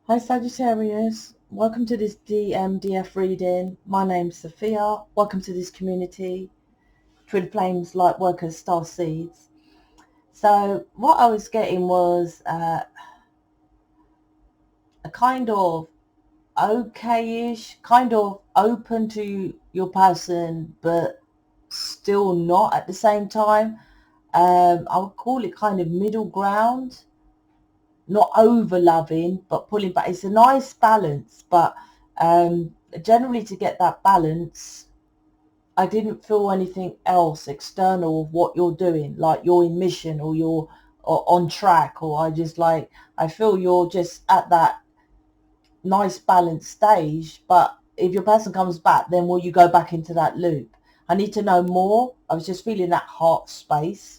Hi Sagittarius, welcome to this DMDF reading. My name's Sophia. Welcome to this community, Twin Flames, Lightworkers, Starseeds. So what I was getting was a kind of okay-ish, kind of open to your person, but still not at the same time. I would call it kind of middle ground, not over loving, but pulling back. It's a nice balance, but generally to get that balance, I didn't feel anything else external of what you're doing, like you're in mission or you're on track, or I feel you're just at that nice balanced stage. But if your person comes back, then will you go back into that loop? I need to know more. I was just feeling that heart space.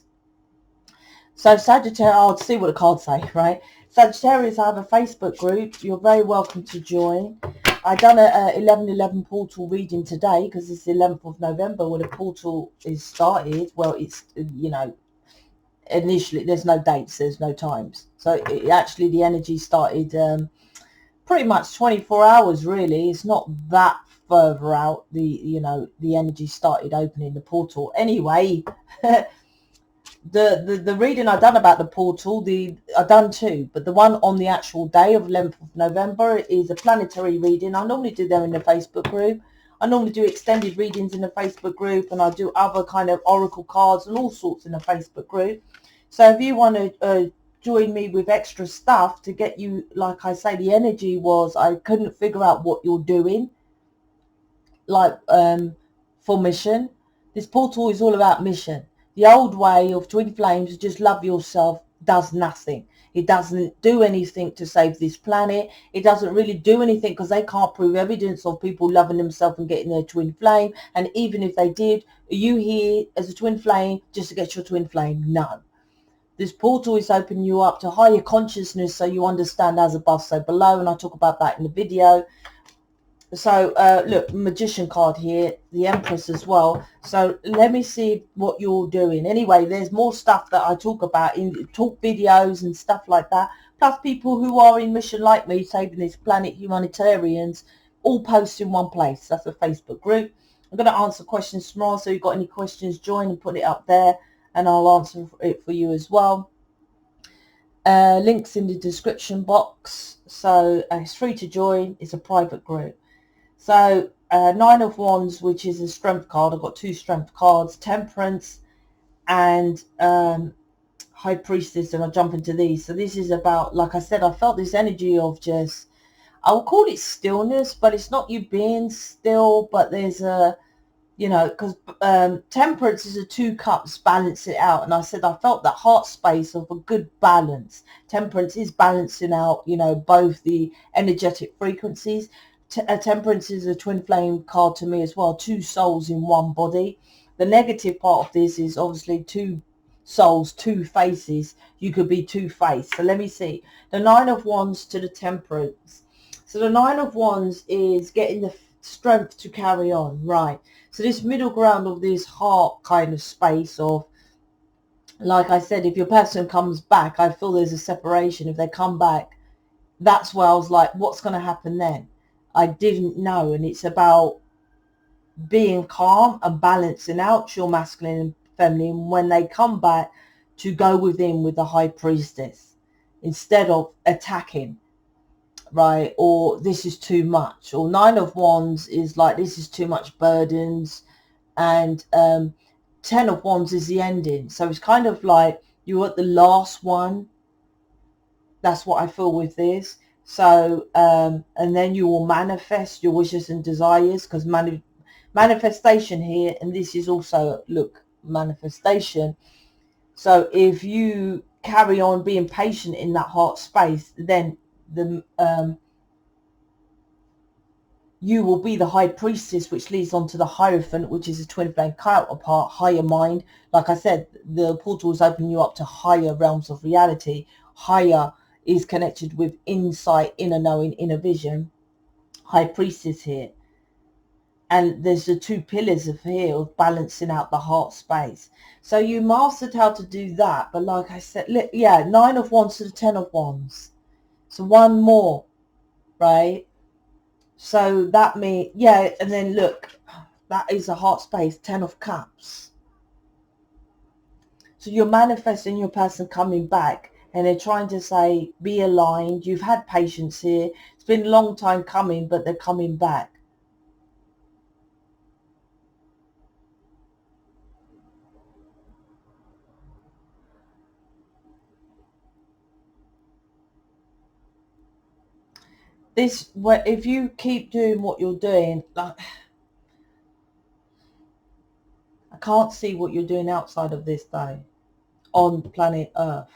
So Sagittarius, I'll see what the cards say, right? Sagittarius, I have a Facebook group. You're very welcome to join. I done a 11/11 portal reading today because it's the 11th of November when the portal is started. Well, it's, initially there's no dates, there's no times. So actually the energy started pretty much 24 hours really. It's not that further out. The energy started opening the portal. Anyway, the reading I done about the portal, I done two, but the one on the actual day of 11th of November is a planetary reading. I normally do them in the Facebook group. I normally do extended readings in the Facebook group, and I do other kind of oracle cards and all sorts in the Facebook group. So if you want to join me with extra stuff to get you, like I say, the energy was I couldn't figure out what you're doing, like for mission. This portal is all about mission. The old way of twin flames, just love yourself, does nothing. It doesn't do anything to save this planet. It doesn't really do anything because they can't prove evidence of people loving themselves and getting their twin flame. And even if they did, are you here as a twin flame just to get your twin flame? No. This portal is opening you up to higher consciousness so you understand as above, so below. And I'll talk about that in the video. So look, magician card here, the Empress as well. So let me see what you're doing. Anyway, there's more stuff that I talk about in talk videos and stuff like that. Plus people who are in mission like me, saving this planet, humanitarians, all post in one place. That's a Facebook group. I'm going to answer questions tomorrow. So if you've got any questions, join and put it up there and I'll answer it for you as well. Links in the description box. So it's free to join. It's a private group. So Nine of Wands, which is a strength card. I've got two strength cards, Temperance and High Priestess, and I'll jump into these. So this is about, like I said, I felt this energy of just, I will call it stillness, but it's not you being still, but there's a, because Temperance is a two cups, balance it out. And I said I felt that heart space of a good balance. Temperance is balancing out, both the energetic frequencies. Temperance is a twin flame card to me as well. Two souls in one body. The negative part of this is obviously two souls, two faces. You could be two-faced. So let me see. The Nine of Wands to the Temperance. So the Nine of Wands is getting the strength to carry on, right? So this middle ground of this heart kind of space of, like I said, if your person comes back, I feel there's a separation. If they come back, that's where I was like, what's going to happen then? I didn't know. And it's about being calm and balancing out your masculine and feminine when they come back, to go within with the High Priestess instead of attacking, right? Or this is too much. Or Nine of Wands is like, this is too much burdens. And Ten of Wands is the ending. So it's kind of like you're at the last one. That's what I feel with this. So and then you will manifest your wishes and desires, because manifestation here, and this is also, look, manifestation. So if you carry on being patient in that heart space, then the you will be the High Priestess, which leads on to the Hierophant, which is a twin flame counterpart, higher mind. Like I said, the portal is opening you up to higher realms of reality. Higher is connected with insight, inner knowing, inner vision. High Priestess here. And there's the two pillars of here of balancing out the heart space. So you mastered how to do that. But like I said, yeah, Nine of Wands to the Ten of Wands. So one more. right? So that means, yeah, and then look, that is a heart space, 10 of Cups. So you're manifesting your person coming back, and they're trying to say, be aligned. You've had patience here. It's been a long time coming, but they're coming back. This, if you keep doing what you're doing, like, I can't see what you're doing outside of this day on planet Earth.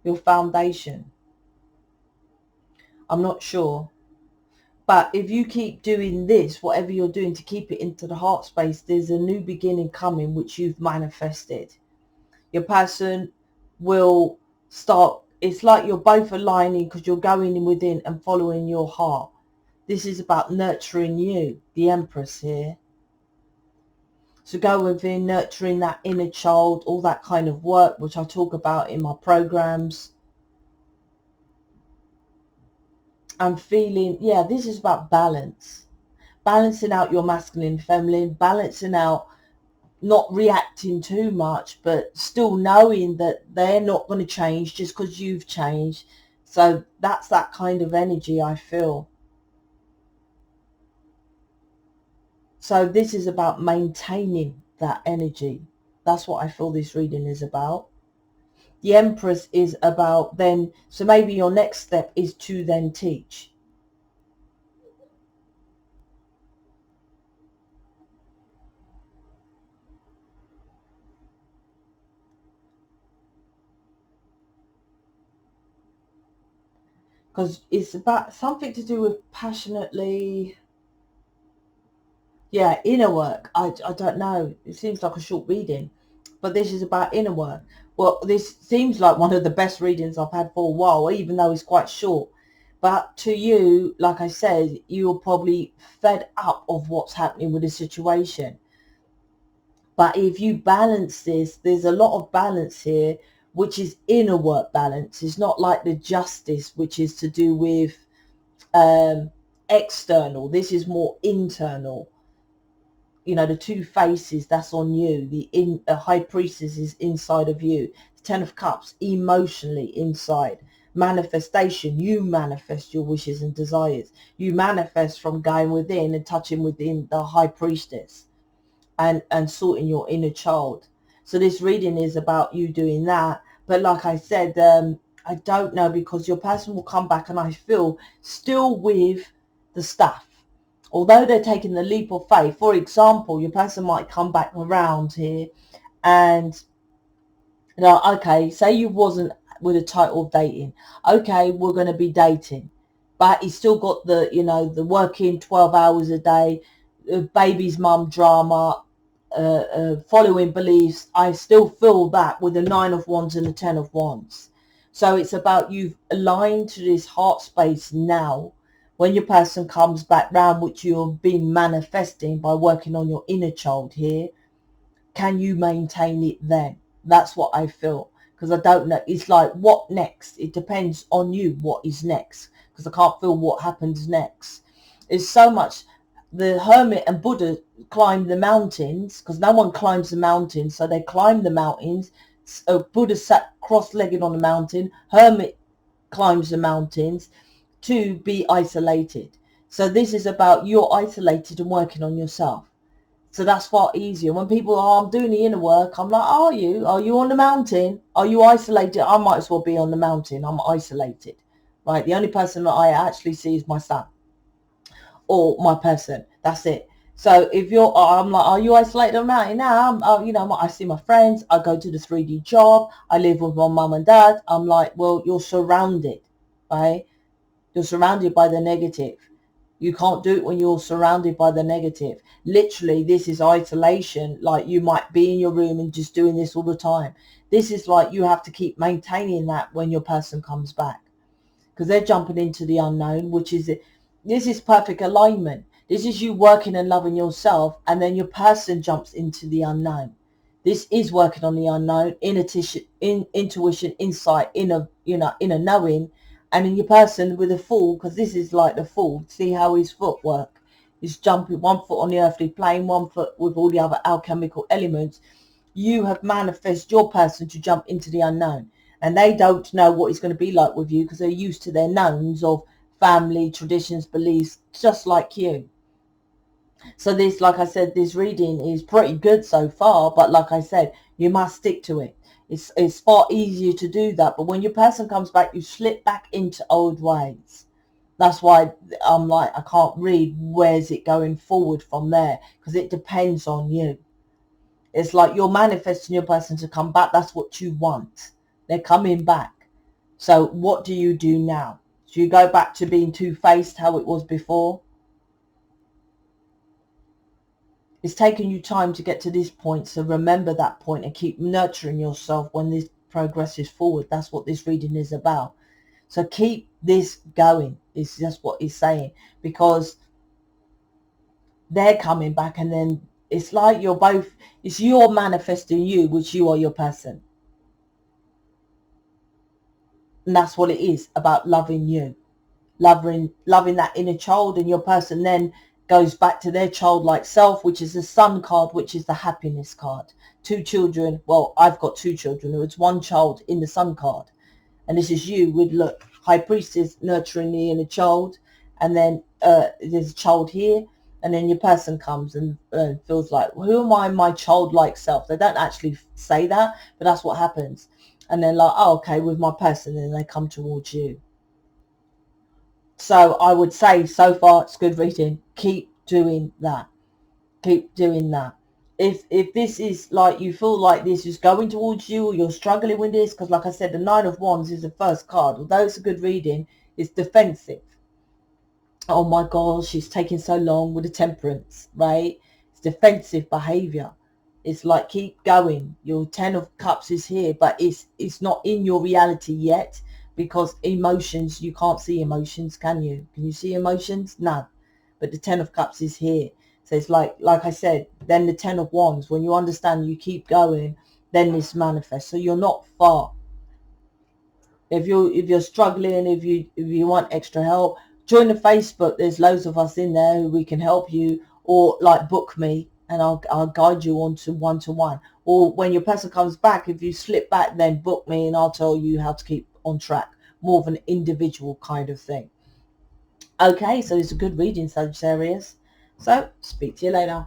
Your foundation. I'm not sure. But if you keep doing this, whatever you're doing to keep it into the heart space, there's a new beginning coming, which you've manifested. Your person will start, it's like you're both aligning because you're going in within and following your heart. This is about nurturing you, the Empress here. So go within, nurturing that inner child, all that kind of work, which I talk about in my programs. I'm feeling, yeah, this is about balance. Balancing out your masculine, feminine, balancing out, not reacting too much, but still knowing that they're not going to change just because you've changed. So that's that kind of energy I feel. So this is about maintaining that energy. That's what I feel this reading is about. The Empress is about then, so maybe your next step is to then teach. Because it's about something to do with passionately, yeah, inner work. I don't know. It seems like a short reading, but this is about inner work. Well, this seems like one of the best readings I've had for a while, even though it's quite short. But to you, like I said, you're probably fed up of what's happening with the situation. But if you balance this, there's a lot of balance here, which is inner work balance. It's not like the justice, which is to do with external. This is more internal. You know, the two faces, that's on you. The High Priestess is inside of you. The 10 of Cups, emotionally inside. Manifestation, you manifest your wishes and desires. You manifest from going within and touching within the High Priestess and sorting your inner child. So this reading is about you doing that. But like I said, I don't know, because your person will come back, and I feel still with the stuff. Although they're taking the leap of faith, for example, your person might come back around here and, you know, okay, say you wasn't with a title of dating. Okay, we're going to be dating. But he's still got the, you know, the working 12 hours a day, baby's mum drama, following beliefs. I still feel that with the 9 of Wands and the 10 of Wands. So it's about you've aligned to this heart space now. When your person comes back round, which you've been manifesting by working on your inner child here, can you maintain it then? That's what I feel. Because I don't know. It's like, what next? It depends on you what is next. Because I can't feel what happens next. It's so much. The hermit and Buddha climbed the mountains, because no one climbs the mountains. So they climbed the mountains. Buddha sat cross-legged on the mountain. Hermit climbs the mountains to be isolated. So this is about you're isolated and working on yourself. So that's far easier. When people are, I'm doing the inner work, I'm like, are you? Are you on the mountain? Are you isolated? I might as well be on the mountain. I'm isolated, right? The only person that I actually see is my son or my person. That's it. So if you're, I'm like, are you isolated on the mountain? Now, you know, I see my friends. I go to the 3D job. I live with my mum and dad. I'm like, well, you're surrounded, right? You're surrounded by the negative. You can't do it when you're surrounded by the negative. Literally, this is isolation. Like, you might be in your room and just doing this all the time. This is like you have to keep maintaining that when your person comes back, because they're jumping into the unknown, which is, this is perfect alignment. This is you working and loving yourself, and then your person jumps into the unknown. This is working on the unknown, intuition, insight, inner knowing, And in your person with a Fool, because this is like the Fool, see how his footwork is jumping, one foot on the earthly plane, one foot with all the other alchemical elements. You have manifested your person to jump into the unknown, and they don't know what it's going to be like with you because they're used to their knowns of family, traditions, beliefs, just like you. So this, like I said, this reading is pretty good so far, but like I said, you must stick to it. It's far easier to do that, but when your person comes back, you slip back into old ways. That's why I'm like, I can't read where's it going forward from there, because it depends on you. It's like you're manifesting your person to come back. That's what you want. They're coming back. So what do you do now? Do you go back to being two-faced how it was before? It's taken you time to get to this point, so remember that point and keep nurturing yourself when this progresses forward. That's what this reading is about. So keep this going. It's just what he's saying, because they're coming back, and then it's like you're both, it's you're manifesting you, which you are your person. And that's what it is about, loving you, loving that inner child, and your person then goes back to their childlike self, which is the Sun card, which is the happiness card. Two children, well, I've got two children. It's one child in the Sun card, and this is you with, look, High Priestess nurturing the inner child, and then there's a child here, and then your person comes and feels like, well, who am I, my childlike self? They don't actually say that, but that's what happens. And then like, oh, okay, with my person, and they come towards you. So I would say so far it's good reading. Keep doing that. Keep doing that. If this is like, you feel like this is going towards you, or you're struggling with this, because like I said, the Nine of Wands is the first card. Although it's a good reading, it's defensive. Oh my gosh, she's taking so long with the Temperance, right? It's defensive behavior. It's like, keep going. Your Ten of Cups is here, but it's not in your reality yet, because emotions, you can't see emotions, can you? Can you see emotions? No. But the Ten of Cups is here. So it's like I said, then the Ten of Wands, when you understand, you keep going, then this manifests. So you're not far. If you're struggling, if you want extra help, join the Facebook. There's loads of us in there who we can help you, or like book me and I'll guide you on to one-to-one. Or when your person comes back, if you slip back, then book me and I'll tell you how to keep on track. More of an individual kind of thing. Okay, so it's a good reading, Sagittarius. So speak to you later.